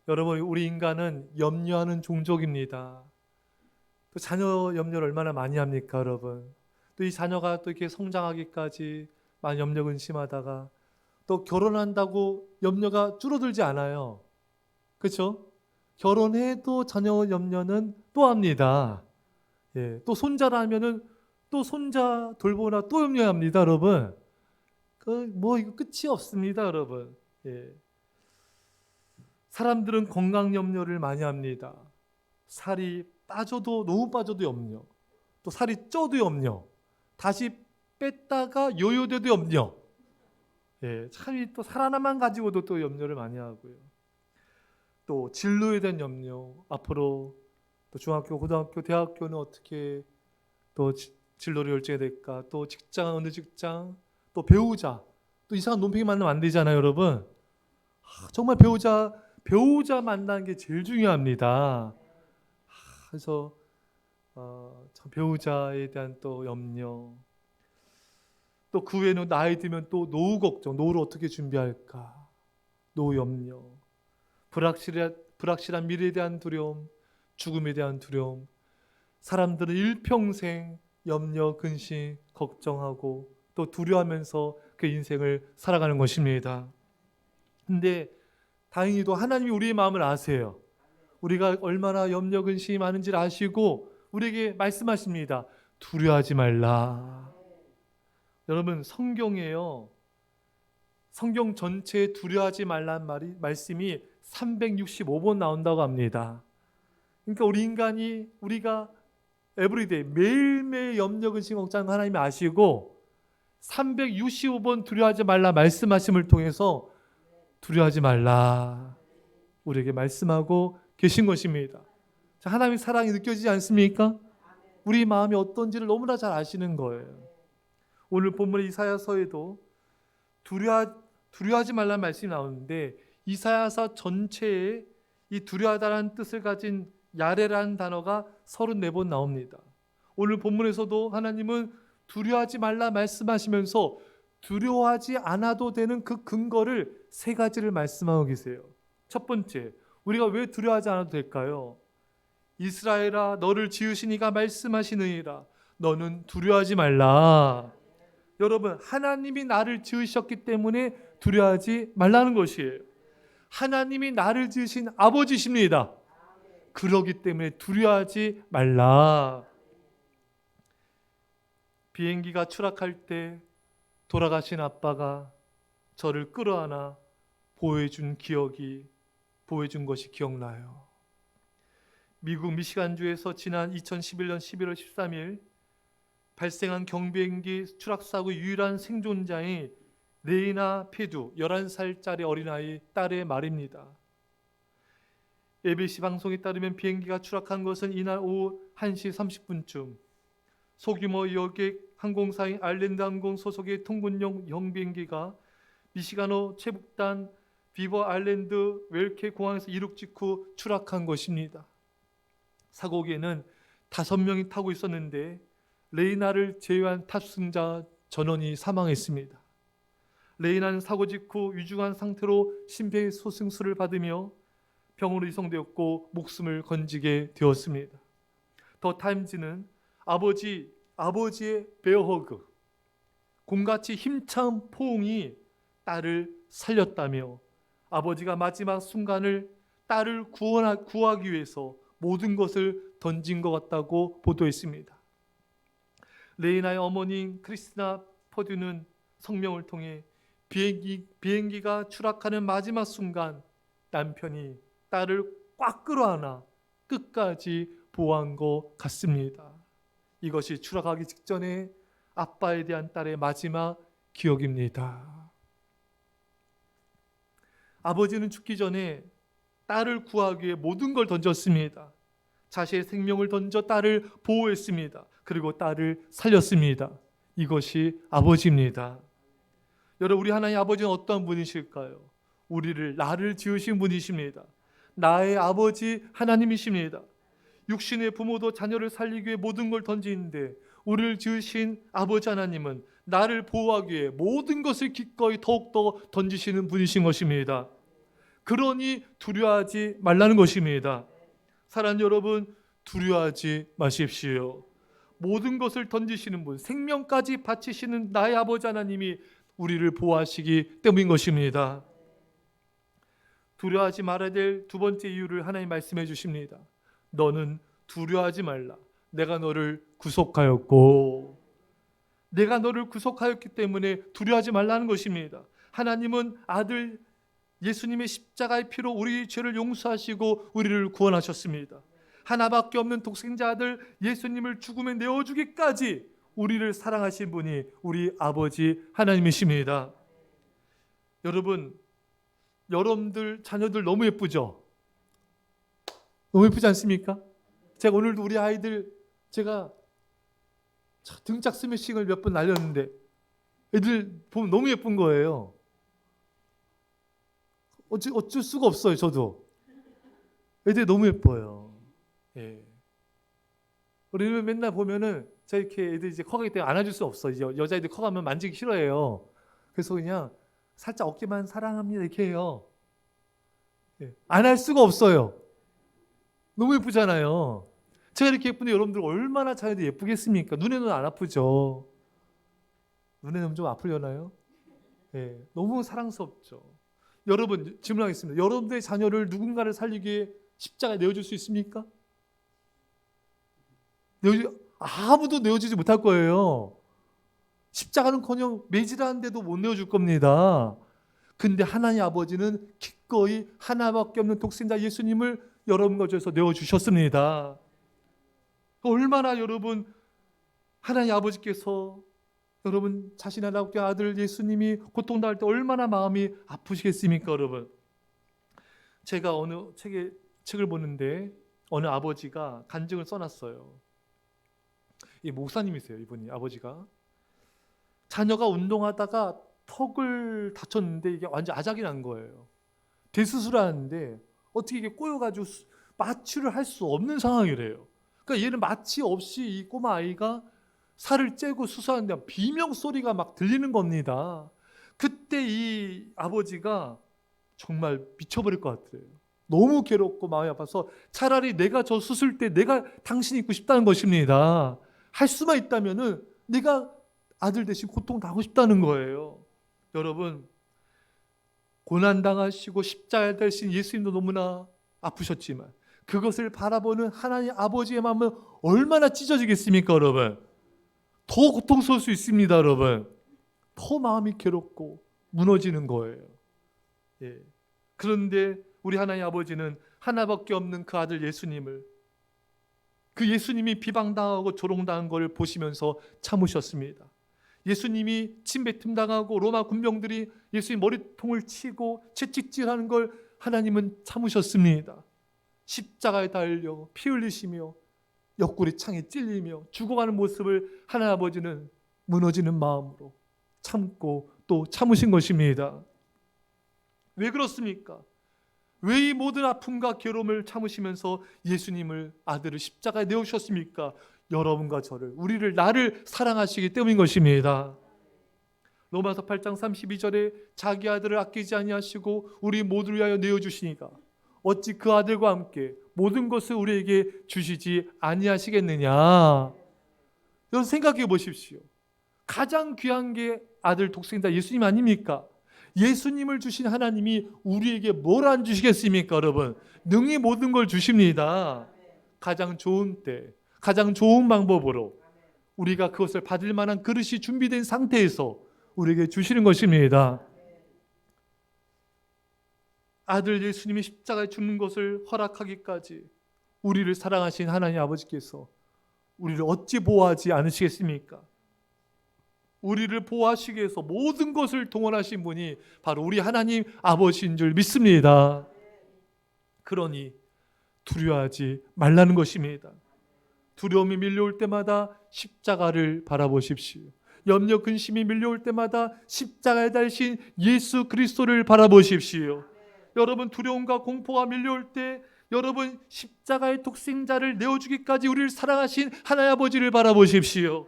여러분, 우리 인간은 염려하는 종족입니다. 또 자녀 염려를 얼마나 많이 합니까, 여러분? 또 이 자녀가 또 이렇게 성장하기까지 많이 염려 근심하다가 또 결혼한다고 염려가 줄어들지 않아요. 그렇죠? 결혼해도 자녀 염려는 또 합니다. 예, 또 손자라면은 또 손자 돌보나 또 염려합니다, 여러분. 뭐 이거 끝이 없습니다, 여러분. 예. 사람들은 건강 염려를 많이 합니다. 살이 빠져도 너무 빠져도 염려. 또 살이 쪄도 염려. 다시 뺐다가 요요돼도 염려. 예, 참 또 살 하나만 가지고도 또 염려를 많이 하고요. 또 진로에 대한 염려. 앞으로 또 중학교, 고등학교, 대학교는 어떻게 또 진로를 결정해야 될까? 또 직장은 어느 직장? 또 배우자. 또 이상한 논팽이 만나면 안 되잖아요, 여러분. 정말 배우자 만나는 게 제일 중요합니다. 그래서 참 배우자에 대한 또 염려. 또 그 외에는 나이 들면 또 노후 걱정, 노후를 어떻게 준비할까? 노후 염려. 불확실한 미래에 대한 두려움, 죽음에 대한 두려움. 사람들은 일평생 염려, 근심, 걱정하고 또 두려워하면서 그 인생을 살아가는 것입니다. 근데 다행히도 하나님이 우리의 마음을 아세요. 우리가 얼마나 염려, 근심이 많은지를 아시고 우리에게 말씀하십니다. 두려워하지 말라. 여러분, 성경에요. 성경 전체에 두려워하지 말라는 말씀이 365번 나온다고 합니다. 그러니까 우리가 에브리데이 매일매일 염려, 근심, 걱정 하나님이 아시고 365번 두려워하지 말라 말씀하심을 통해서 두려워하지 말라 우리에게 말씀하고 계신 것입니다. 자, 하나님의 사랑이 느껴지지 않습니까? 우리 마음이 어떤지를 너무나 잘 아시는 거예요. 오늘 본문 이사야서에도 두려워하지 말라는 말씀이 나오는데 이사야서 전체에 이 두려워하다는 뜻을 가진 야레라는 단어가 34번 나옵니다. 오늘 본문에서도 하나님은 두려워하지 말라 말씀하시면서 두려워하지 않아도 되는 그 근거를 세 가지를 말씀하고 계세요. 첫 번째, 우리가 왜 두려워하지 않아도 될까요? 이스라엘아, 너를 지으신 이가 말씀하시느니라. 너는 두려워하지 말라. 여러분, 하나님이 나를 지으셨기 때문에 두려워하지 말라는 것이에요. 하나님이 나를 지으신 아버지십니다. 그러기 때문에 두려워하지 말라. 비행기가 추락할 때 돌아가신 아빠가 저를 끌어안아 보호해준 것이 기억나요. 미국 미시간주에서 지난 2011년 11월 13일 발생한 경비행기 추락사고 유일한 생존자인 레이나 페두 11살짜리 어린아이 딸의 말입니다. ABC 방송에 따르면 비행기가 추락한 것은 이날 오후 1시 30분쯤 소규모 여객 항공사인 아일랜드 항공 소속의 통군용 경비행기가 미시간호 최북단 비버 아일랜드 웰케 공항에서 이륙 직후 추락한 것입니다. 사고기에는 5명이 타고 있었는데 레이나를 제외한 탑승자 전원이 사망했습니다. 레이나는 사고 직후 위중한 상태로 심폐소생술을 받으며 병원으로 이송되었고 목숨을 건지게 되었습니다. 더 타임즈는 아버지의 베어허그, 곰같이 힘찬 포옹이 딸을 살렸다며 아버지가 마지막 순간을 딸을 구하기 위해서 모든 것을 던진 것 같다고 보도했습니다. 레이나의 어머니인 크리스티나 퍼듀는 성명을 통해 비행기가 추락하는 마지막 순간 남편이 딸을 꽉 끌어안아 끝까지 보호한 것 같습니다. 이것이 추락하기 직전에 아빠에 대한 딸의 마지막 기억입니다. 아버지는 죽기 전에 딸을 구하기 위해 모든 걸 던졌습니다. 자신의 생명을 던져 딸을 보호했습니다. 그리고 딸을 살렸습니다. 이것이 아버지입니다. 여러분, 우리 하나님 아버지는 어떤 분이실까요? 나를 지으신 분이십니다. 나의 아버지 하나님이십니다. 육신의 부모도 자녀를 살리기 위해 모든 걸 던지는데 우리를 지으신 아버지 하나님은 나를 보호하기 위해 모든 것을 기꺼이 더욱더 던지시는 분이신 것입니다. 그러니 두려워하지 말라는 것입니다. 사랑하는 여러분, 두려워하지 마십시오. 모든 것을 던지시는 분, 생명까지 바치시는 나의 아버지 하나님이 우리를 보호하시기 때문인 것입니다. 두려워하지 말아야 될 두 번째 이유를 하나님 말씀해 주십니다. 너는 두려워하지 말라. 내가 너를 구속하였고, 내가 너를 구속하였기 때문에 두려워하지 말라는 것입니다. 하나님은 아들 예수님의 십자가의 피로 우리 죄를 용서하시고 우리를 구원하셨습니다. 하나밖에 없는 독생자 아들 예수님을 죽음에 내어주기까지 우리를 사랑하신 분이 우리 아버지 하나님이십니다. 여러분들 자녀들 너무 예쁘죠? 너무 예쁘지 않습니까? 제가 오늘도 우리 아이들 제가 등짝 스매싱을 몇 번 날렸는데 애들 보면 너무 예쁜 거예요. 어쩔 수가 없어요. 저도 애들 너무 예뻐요. 예. 우리는 맨날 보면은 제가 이렇게 애들 이제 커가기 때문에 안아줄 수 없어. 이제 여자애들 커가면 만지기 싫어해요. 그래서 그냥 살짝 어깨만 사랑합니다 이렇게 해요. 예. 안 할 수가 없어요. 너무 예쁘잖아요. 제가 이렇게 예쁜데 여러분들 얼마나 자녀들 예쁘겠습니까? 눈에는 안 아프죠. 눈에는 좀 아프려나요? 예. 너무 사랑스럽죠. 여러분 질문하겠습니다. 여러분들의 자녀를 누군가를 살리기 위해 십자가에 내어줄 수 있습니까? 아무도 내어주지 못할 거예요. 십자가는커녕 매질하는데도 못 내어줄 겁니다. 근데 하나님 아버지는 기꺼이 하나밖에 없는 독생자 예수님을 여러분과 저에서 내어주셨습니다. 얼마나 여러분 하나님 아버지께서 여러분 자신의 하나님께 아들 예수님이 고통당할 때 얼마나 마음이 아프시겠습니까 여러분. 제가 어느 책을 보는데 어느 아버지가 간증을 써놨어요. 이 목사님이세요. 이분이 아버지가 자녀가 운동하다가 턱을 다쳤는데 이게 완전 아작이 난 거예요. 대수술하는데 어떻게 이게 꼬여가지고 마취를 할 수 없는 상황이래요. 그러니까 얘는 마취 없이 이 꼬마 아이가 살을 째고 수술하는데 비명 소리가 막 들리는 겁니다. 그때 이 아버지가 정말 미쳐버릴 것 같아요. 너무 괴롭고 마음이 아파서 차라리 내가 저 수술 때 내가 당신이 있고 싶다는 것입니다. 할 수만 있다면은 내가 아들 대신 고통 당하고 싶다는 거예요. 여러분 고난당하시고 십자가에 달리신 예수님도 너무나 아프셨지만 그것을 바라보는 하나님 아버지의 마음은 얼마나 찢어지겠습니까 여러분. 더 고통스러울 수 있습니다 여러분. 더 마음이 괴롭고 무너지는 거예요. 예. 그런데 우리 하나님 아버지는 하나밖에 없는 그 아들 예수님을 그 예수님이 비방당하고 조롱당한 걸 보시면서 참으셨습니다. 예수님이 침뱉음 당하고 로마 군병들이 예수님 머리통을 치고 채찍질하는 걸 하나님은 참으셨습니다. 십자가에 달려 피 흘리시며 옆구리 창에 찔리며 죽어가는 모습을 하나님 아버지는 무너지는 마음으로 참고 또 참으신 것입니다. 왜 그렇습니까? 왜 이 모든 아픔과 괴로움을 참으시면서 예수님을 아들을 십자가에 내어주셨습니까? 여러분과 저를 나를 사랑하시기 때문인 것입니다. 로마서 8장 32절에 자기 아들을 아끼지 아니하시고 우리 모두를 위하여 내어주시니까 어찌 그 아들과 함께 모든 것을 우리에게 주시지 아니하시겠느냐. 여러분 생각해 보십시오. 가장 귀한 게 아들 독생자 예수님 아닙니까? 예수님을 주신 하나님이 우리에게 뭘 안 주시겠습니까 여러분? 능히 모든 걸 주십니다. 가장 좋은 때 가장 좋은 방법으로 우리가 그것을 받을 만한 그릇이 준비된 상태에서 우리에게 주시는 것입니다. 아들 예수님이 십자가에 죽는 것을 허락하기까지 우리를 사랑하신 하나님 아버지께서 우리를 어찌 보호하지 않으시겠습니까? 우리를 보호하시기 위해서 모든 것을 동원하신 분이 바로 우리 하나님 아버지인 줄 믿습니다. 그러니 두려워하지 말라는 것입니다. 두려움이 밀려올 때마다 십자가를 바라보십시오. 염려 근심이 밀려올 때마다 십자가에 달리신 예수 그리스도를 바라보십시오. 여러분 두려움과 공포가 밀려올 때 여러분 십자가의 독생자를 내어주기까지 우리를 사랑하신 하나님 아버지를 바라보십시오.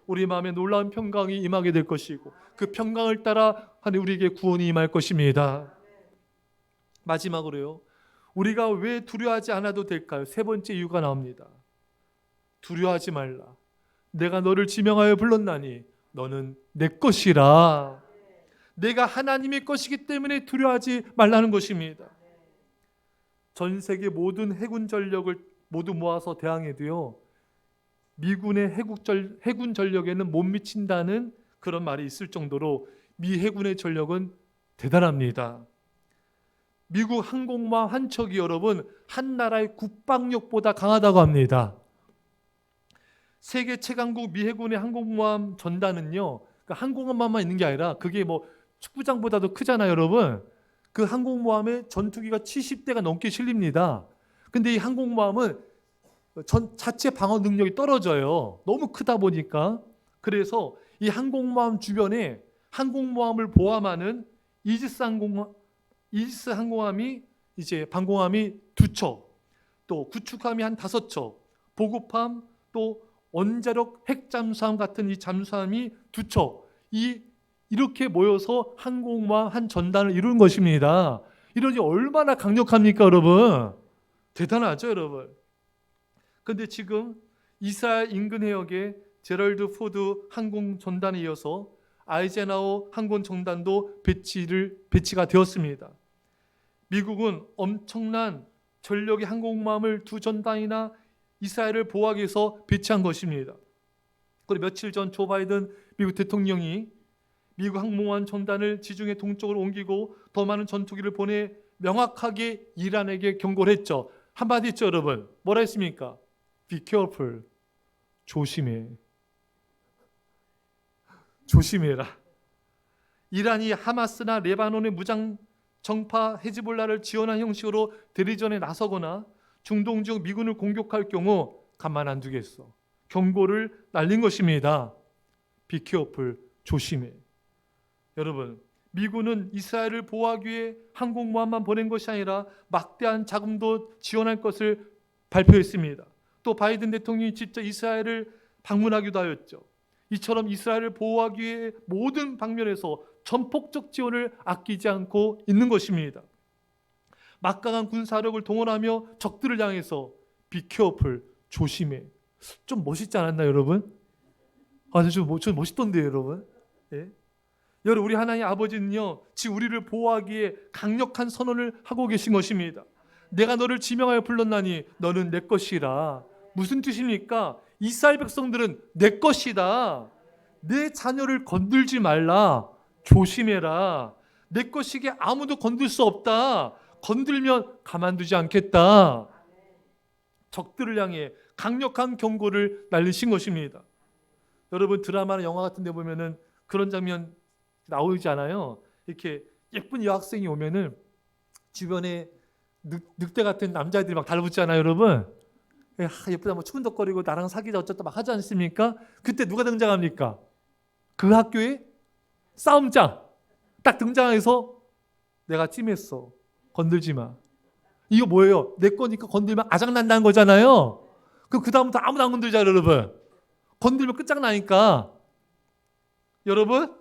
우리 마음에 놀라운 평강이 임하게 될 것이고 그 평강을 따라 하나님 우리에게 구원이 임할 것입니다. 마지막으로요. 우리가 왜 두려워하지 않아도 될까요? 세 번째 이유가 나옵니다. 두려워하지 말라. 내가 너를 지명하여 불렀나니 너는 내 것이라. 내가 하나님의 것이기 때문에 두려워하지 말라는 것입니다. 전 세계 모든 해군 전력을 모두 모아서 대항해도요, 미군의 해군 전력에는 못 미친다는 그런 말이 있을 정도로 미 해군의 전력은 대단합니다. 미국 항공모함 한 척이 여러분 한 나라의 국방력보다 강하다고 합니다. 세계 최강국 미 해군의 항공모함 전단은요, 그러니까 항공모함만 있는 게 아니라 그게 뭐 축구장보다도 크잖아요, 여러분. 그 항공모함에 전투기가 70대가 넘게 실립니다. 근데 이 항공모함은 자체 방어 능력이 떨어져요. 너무 크다 보니까. 그래서 이 항공모함 주변에 항공모함을 포함하는 이지스 항공함이 이제 방공함이 2척, 또 구축함이 한 5척, 보급함, 또 원자력 핵잠수함 같은 이 잠수함이 2척, 이렇게 모여서 항공모함 한 전단을 이루는 것입니다. 이러니 얼마나 강력합니까, 여러분? 대단하죠, 여러분? 근데 지금 이스라엘 인근 해역에 제럴드 포드 항공 전단에 이어서 아이젠하워 항공 전단도 배치가 되었습니다. 미국은 엄청난 전력의 항공모함을 2전단이나 이스라엘을 보호하기 위해서 배치한 것입니다. 그리고 며칠 전 조 바이든 미국 대통령이 미국 항공모함 전단을 지중해 동쪽으로 옮기고 더 많은 전투기를 보내 명확하게 이란에게 경고를 했죠. 한마디 했죠, 여러분. 뭐라 했습니까? Be careful. 조심해. 조심해라. 이란이 하마스나 레바논의 무장 정파 헤즈볼라를 지원한 형식으로 대리전에 나서거나 중동 지역 미군을 공격할 경우 가만 안 두겠어. 경고를 날린 것입니다. Be careful. 조심해. 여러분, 미군은 이스라엘을 보호하기 위해 항공모함만 보낸 것이 아니라 막대한 자금도 지원할 것을 발표했습니다. 또 바이든 대통령이 직접 이스라엘을 방문하기도 하였죠. 이처럼 이스라엘을 보호하기 위해 모든 방면에서 전폭적 지원을 아끼지 않고 있는 것입니다. 막강한 군사력을 동원하며 적들을 향해서 Be careful, 조심해. 좀 멋있지 않았나요, 여러분? 좀 멋있던데요, 여러분? 예? 여러분, 우리 하나님 아버지는요, 지금 우리를 보호하기에 강력한 선언을 하고 계신 것입니다. 내가 너를 지명하여 불렀나니 너는 내 것이라. 무슨 뜻입니까? 이스라엘 백성들은 내 것이다. 내 자녀를 건들지 말라. 조심해라. 내 것이기에 아무도 건들 수 없다. 건들면 가만두지 않겠다. 적들을 향해 강력한 경고를 날리신 것입니다. 여러분, 드라마나 영화 같은 데 보면은 그런 장면 나오지 않아요? 이렇게 예쁜 여학생이 오면은 주변에 늑대 같은 남자애들이 막 달라붙잖아요, 여러분. 예쁘다, 뭐 추근덕거리고 나랑 사귀자 어쩌다 막 하지 않습니까? 그때 누가 등장합니까? 그 학교에 싸움장 딱 등장해서 내가 찜했어. 건들지 마. 이거 뭐예요? 내 거니까 건들면 아작난다는 거잖아요. 그 다음부터 아무도 안 건들자, 여러분. 건들면 끝장나니까. 여러분,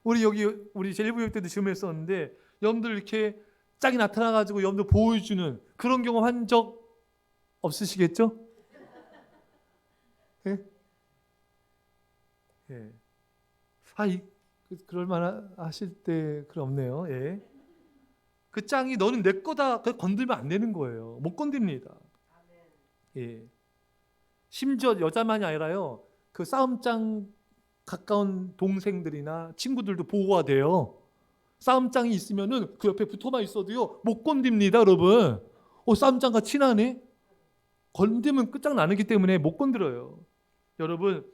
우리 제1부역 때도 질문했었는데 여러분들 이렇게 짝이 나타나가지고 여러분들 보호해주는 그런 경험 한 적 없으시겠죠? 예? 예. 그럴 만 하실 때 그런 없네요. 예. 그 짱이 너는 내 거다. 건들면 안 되는 거예요. 못 건듭니다. 예. 심지어 여자만이 아니라요. 그 싸움장 가까운 동생들이나 친구들도 보호가 돼요. 싸움장이 있으면은 그 옆에 붙어만 있어도요 못 건듭니다, 여러분. 싸움장과 친하네. 건드면 끝장나기 때문에 못 건드려요. 여러분,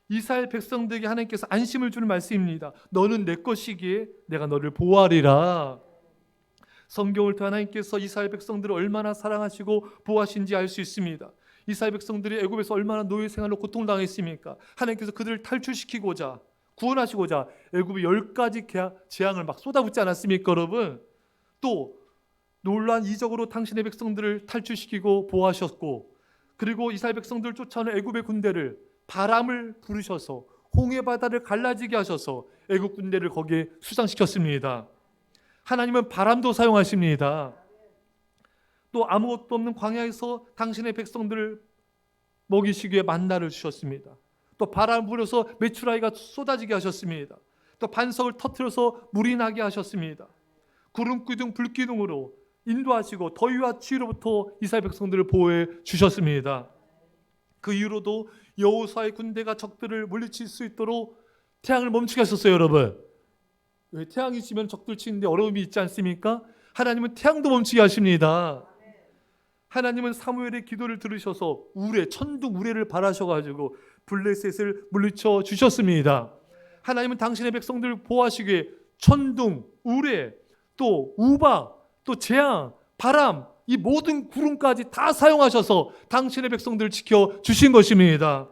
이스라엘 백성들에게 하나님께서 안심을 주는 말씀입니다. 너는 내 것이기에 내가 너를 보호하리라. 성경을 통해 하나님께서 이스라엘 백성들을 얼마나 사랑하시고 보호하신지 알 수 있습니다. 이스라엘 백성들이 애굽에서 얼마나 노예 생활로 고통당했습니까? 하나님께서 그들을 탈출시키고자 구원하시고자 애굽에 10가지 재앙을 막 쏟아붓지 않았습니까, 여러분? 또 놀라운 이적으로 당신의 백성들을 탈출시키고 보호하셨고, 그리고 이스라엘 백성들을 쫓아오는 애굽의 군대를 바람을 부르셔서 홍해 바다를 갈라지게 하셔서 애굽 군대를 거기에 수장시켰습니다. 하나님은 바람도 사용하십니다. 또 아무것도 없는 광야에서 당신의 백성들을 먹이시기 위해 만나를 주셨습니다. 또 바람 불어서 메추라기가 쏟아지게 하셨습니다. 또 반석을 터뜨려서 물이 나게 하셨습니다. 구름기둥 불기둥으로 인도하시고 더위와 추위로부터 이스라엘 백성들을 보호해 주셨습니다. 그 이후로도 여호수아의 군대가 적들을 물리칠 수 있도록 태양을 멈추게 하셨어요. 여러분, 왜 태양이 지면 적들 치는데 어려움이 있지 않습니까? 하나님은 태양도 멈추게 하십니다. 하나님은 사무엘의 기도를 들으셔서 우레, 천둥 우레를 바라셔가지고 블레셋을 물리쳐 주셨습니다. 하나님은 당신의 백성들을 보호하시기 위해 천둥, 우레, 또 우박, 또 재앙, 바람, 이 모든 구름까지 다 사용하셔서 당신의 백성들을 지켜주신 것입니다.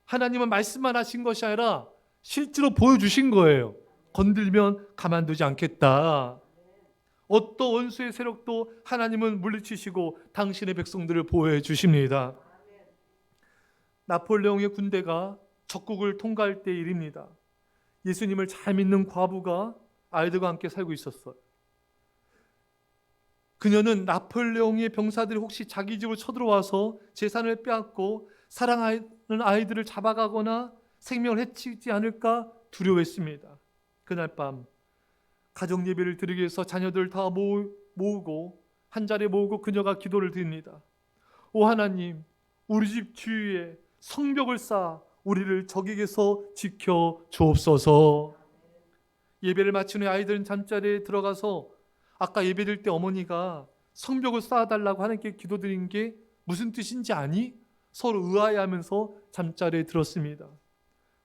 하나님은 말씀만 하신 것이 아니라 실제로 보여주신 거예요. 건들면 가만두지 않겠다. 어떤 원수의 세력도 하나님은 물리치시고 당신의 백성들을 보호해 주십니다. 나폴레옹의 군대가 적국을 통과할 때 일입니다. 예수님을 잘 믿는 과부가 아이들과 함께 살고 있었어요. 그녀는 나폴레옹의 병사들이 혹시 자기 집으로 쳐들어와서 재산을 빼앗고 사랑하는 아이들을 잡아가거나 생명을 해치지 않을까 두려워했습니다. 그날 밤 가정 예배를 드리기 위해서 자녀들 다 모으고 한 자리에 모으고 그녀가 기도를 드립니다. 오 하나님, 우리 집 주위에 성벽을 쌓아 우리를 적에게서 지켜 주옵소서. 예배를 마친 후에 아이들은 잠자리에 들어가서 아까 예배드릴 때 어머니가 성벽을 쌓아달라고 하나님께 기도드린 게 무슨 뜻인지 아니? 서로 의아해하면서 잠자리에 들었습니다.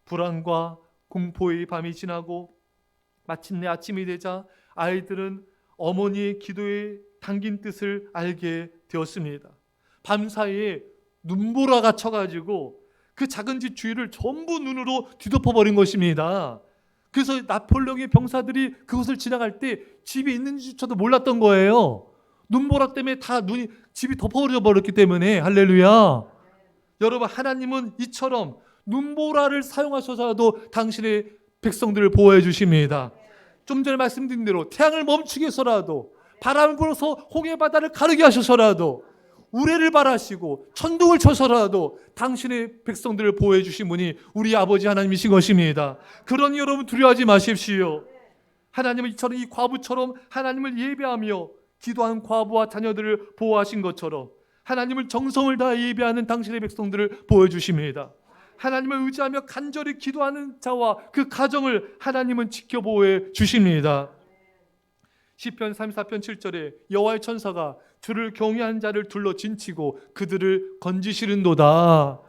불안과 공포의 밤이 지나고 마침내 아침이 되자 아이들은 어머니의 기도에 담긴 뜻을 알게 되었습니다. 밤사이에 눈보라가 쳐가지고 그 작은 집 주위를 전부 눈으로 뒤덮어버린 것입니다. 그래서 나폴레옹의 병사들이 그곳을 지나갈 때 집이 있는지조차도 몰랐던 거예요. 눈보라 때문에 다 집이 덮어져 버렸기 때문에. 할렐루야. 여러분, 하나님은 이처럼 눈보라를 사용하셔서라도 당신의 백성들을 보호해 주십니다. 좀 전에 말씀드린 대로 태양을 멈추게 해서라도, 바람을 불어서 홍해 바다를 가르게 하셔서라도, 우레를 바라시고 천둥을 쳐서라도 당신의 백성들을 보호해 주신 분이 우리 아버지 하나님이신 것입니다. 그러니 여러분 두려워하지 마십시오. 하나님은 이처럼 이 과부처럼 하나님을 예배하며 기도한 과부와 자녀들을 보호하신 것처럼 하나님을 정성을 다해 예배하는 당신의 백성들을 보호해 주십니다. 하나님을 의지하며 간절히 기도하는 자와 그 가정을 하나님은 지켜보호해 주십니다. 시편 34편 7절에 여호와의 천사가 주를 경외하는 자를 둘러 진치고 그들을 건지시는도다.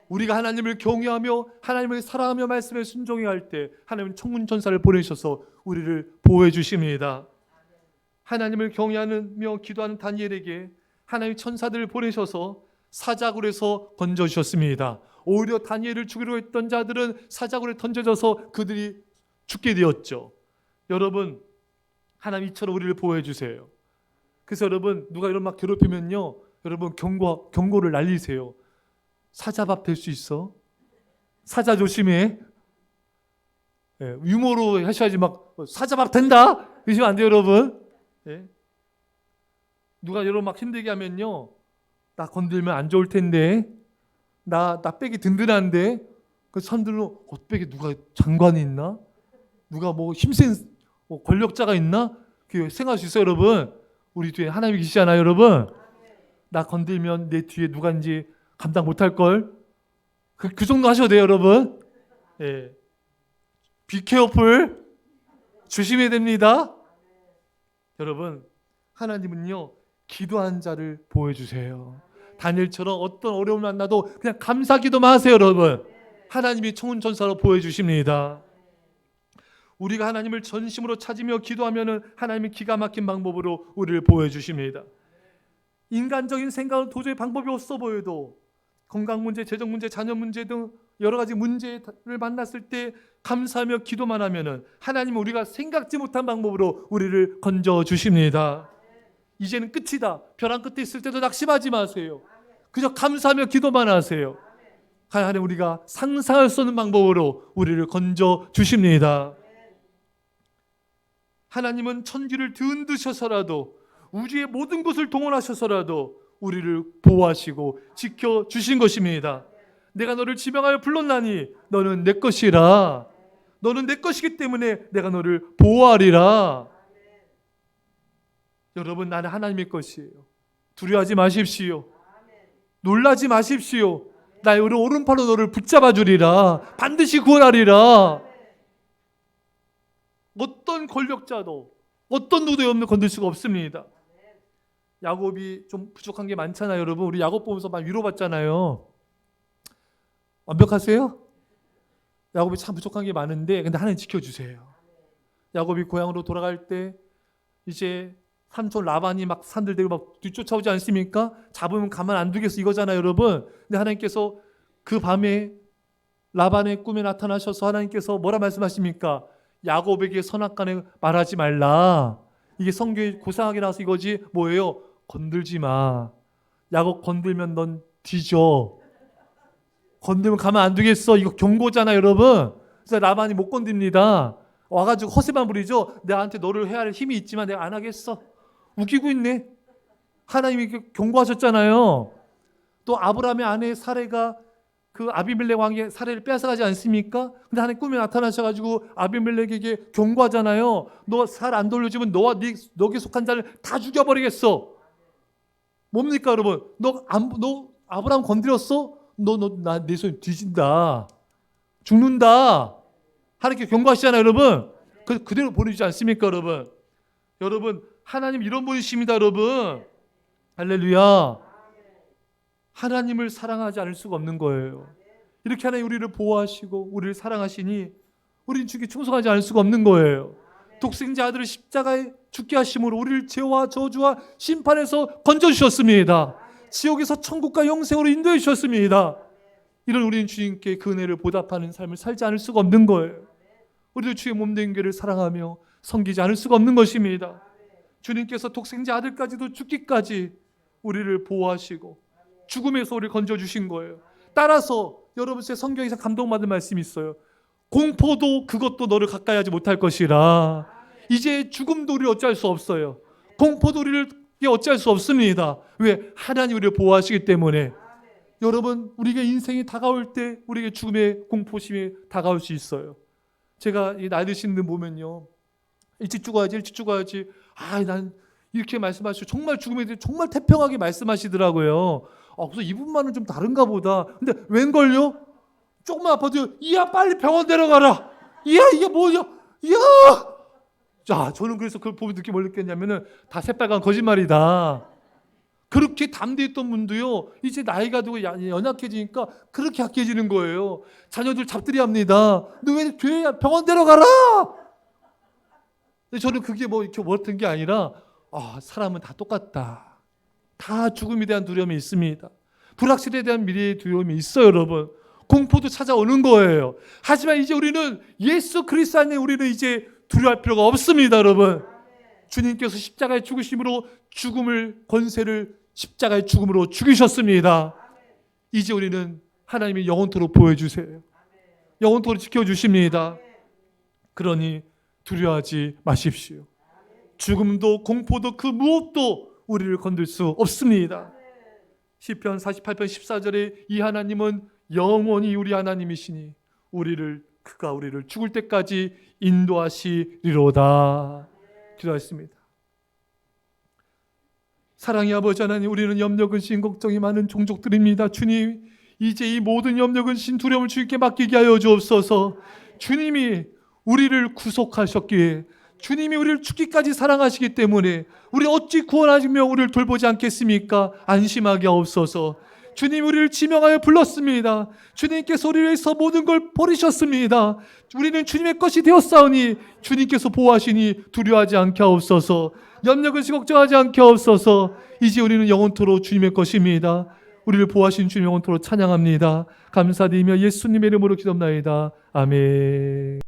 우리가 하나님을 경외하며 하나님을 사랑하며 말씀에 순종해야 할 때 하나님은 천군 천사를 보내셔서 우리를 보호해 주십니다. 하나님을 경외하며 기도하는 다니엘에게 하나님 천사들을 보내셔서 사자굴에서 건져주셨습니다. 오히려 다니엘을 죽이려 했던 자들은 사자굴에 던져져서 그들이 죽게 되었죠. 여러분, 하나님 이처럼 우리를 보호해 주세요. 그래서 여러분, 누가 이런 막 괴롭히면요, 여러분 경고를 날리세요. 사자밥 될 수 있어. 사자 조심해. 예, 유머로 하셔야지 막 사자밥 된다 이러시면 안 돼요, 여러분. 예. 누가 여러분 막 힘들게 하면요, 나 건들면 안 좋을 텐데, 나 백이 든든한데, 그 사람들은 백에 누가 장관이 있나? 누가 뭐 힘센 권력자가 있나? 그 생각할 수 있어요, 여러분. 우리 뒤에 하나님이 계시잖아요, 여러분. 나 건들면 내 뒤에 누가인지 감당 못할 걸. 그 정도 하셔도 돼요, 여러분. 예. Be careful. 조심해야 됩니다. 여러분, 하나님은요, 기도한 자를 보호해 주세요. 다니엘처럼 어떤 어려움을 만나도 그냥 감사기도만 하세요, 여러분. 하나님이 천군천사로 보호해 주십니다. 우리가 하나님을 전심으로 찾으며 기도하면은 하나님이 기가 막힌 방법으로 우리를 보호해 주십니다. 인간적인 생각은 도저히 방법이 없어 보여도 건강 문제, 재정 문제, 자녀 문제 등 여러 가지 문제를 만났을 때 감사하며 기도만 하면은 하나님은 우리가 생각지 못한 방법으로 우리를 건져 주십니다. 이제는 끝이다. 벼랑 끝에 있을 때도 낙심하지 마세요. 그저 감사하며 기도만 하세요. 하나님 우리가 상상할 수 없는 방법으로 우리를 건져 주십니다. 하나님은 천지를 뒤흔드셔서라도 우주의 모든 것을 동원하셔서라도 우리를 보호하시고 지켜주신 것입니다. 내가 너를 지명하여 불렀나니 너는 내 것이라. 너는 내 것이기 때문에 내가 너를 보호하리라. 여러분, 나는 하나님의 것이에요. 두려워하지 마십시오. 놀라지 마십시오. 나의 오른팔로 너를 붙잡아 주리라. 반드시 구원하리라. 어떤 권력자도 어떤 누구도 없는 건들 수가 없습니다. 야곱이 좀 부족한 게 많잖아요. 여러분, 우리 야곱 보면서 막 위로받잖아요. 완벽하세요? 야곱이 참 부족한 게 많은데 근데 하나님 지켜주세요. 야곱이 고향으로 돌아갈 때 이제 삼촌 라반이 막 산들 대고 막 뒤쫓아오지 않습니까? 잡으면 가만 안 두겠어 이거잖아요, 여러분. 근데 하나님께서 그 밤에 라반의 꿈에 나타나셔서 하나님께서 뭐라 말씀하십니까? 야곱에게 선악간에 말하지 말라. 이게 성경에 고상하게 나와서 이거지. 뭐예요? 건들지 마. 야곱 건들면 넌 뒤져. 건들면 가만 안 두겠어. 이거 경고잖아, 여러분. 그래서 라반이 못 건듭니다. 와가지고 허세만 부리죠. 나한테 너를 해야 할 힘이 있지만 내가 안 하겠어. 웃기고 있네. 하나님이 경고하셨잖아요. 또 아브라함의 아내 사레가 그 아비멜렉 왕의 사례를 뺏어가지 않습니까? 근데 하나님 꿈에 나타나셔가지고 아비멜렉에게 경고하잖아요. 너 살 안 돌려주면 너와 너에게 속한 자를 다 죽여버리겠어. 뭡니까, 여러분? 너 아브라함 건드렸어? 내 손 뒤진다. 죽는다. 하나님께 경고하시잖아요, 여러분. 그대로 보내주지 않습니까, 여러분? 여러분, 하나님 이런 분이십니다, 여러분. 할렐루야. 하나님을 사랑하지 않을 수가 없는 거예요. 이렇게 하나님 우리를 보호하시고 우리를 사랑하시니 우리는 주께 충성하지 않을 수가 없는 거예요. 독생자 아들을 십자가에 죽게 하심으로 우리를 죄와 저주와 심판에서 건져주셨습니다. 지옥에서 천국과 영생으로 인도해 주셨습니다. 이런 우리는 주님께 그 은혜를 보답하는 삶을 살지 않을 수가 없는 거예요. 우리도 주의 몸된 교회를 사랑하며 섬기지 않을 수가 없는 것입니다. 주님께서 독생자 아들까지도 죽기까지 우리를 보호하시고 죽음에서 우리를 건져주신 거예요. 따라서 여러분, 제 성경에서 감동받은 말씀이 있어요. 공포도 그것도 너를 가까이 하지 못할 것이라. 이제 죽음도 우리를 어찌할 수 없어요. 공포도 우리를 어찌할 수 없습니다. 왜? 하나님 우리를 보호하시기 때문에. 여러분, 우리에게 인생이 다가올 때 우리에게 죽음의 공포심이 다가올 수 있어요. 제가 이 나이 드신 분 보면요, 일찍 죽어야지. 난 이렇게 말씀하시고 정말 죽음에 대해 정말 태평하게 말씀하시더라고요. 그래서 이분만은 좀 다른가 보다. 근데 웬걸요? 조금만 아파도 이야 빨리 병원 데려가라. 이야 이게 뭐냐? 이야. 자, 저는 그래서 그걸 보면 느끼 뭘 느꼈냐면은 다 새빨간 거짓말이다. 그렇게 담대했던 분도요, 이제 나이가 들고 연약해지니까 그렇게 약해지는 거예요. 자녀들 잡들이 합니다. 너 왜 교회 병원 데려가라. 근데 저는 그게 뭐 이렇게 어떤 게 아니라 사람은 다 똑같다. 다 죽음에 대한 두려움이 있습니다. 불확실에 대한 미래의 두려움이 있어요, 여러분. 공포도 찾아오는 거예요. 하지만 이제 우리는 예수 그리스도 안에 우리는 이제 두려워할 필요가 없습니다, 여러분. 주님께서 십자가의 죽으심으로 죽음을 권세를 십자가의 죽음으로 죽이셨습니다. 이제 우리는 하나님이 영원토록 보여주세요. 영원토록 지켜주십니다. 그러니 두려워하지 마십시오. 죽음도 공포도 그 무엇도 우리를 건들 수 없습니다. 시편 48편 14절에 이 하나님은 영원히 우리 하나님이시니 그가 우리를 죽을 때까지 인도하시리로다. 기도하겠습니다. 사랑의 아버지 하나님, 우리는 염려, 근심, 걱정이 많은 종족들입니다. 주님, 이제 이 모든 염려, 근심, 두려움을 주님께 맡기게 하여 주옵소서. 주님이 우리를 구속하셨기에, 주님이 우리를 죽기까지 사랑하시기 때문에 우리 어찌 구원하시며 우리를 돌보지 않겠습니까? 안심하게 하옵소서. 주님, 우리를 지명하여 불렀습니다. 주님께서 우리를 위해서 모든 걸 버리셨습니다. 우리는 주님의 것이 되었사오니 주님께서 보호하시니 두려워하지 않게 하옵소서. 염려근심 걱정하지 않게 하옵소서. 이제 우리는 영원토록 주님의 것입니다. 우리를 보호하신 주님 영원토록 찬양합니다. 감사드리며 예수님의 이름으로 기도합나이다. 아멘.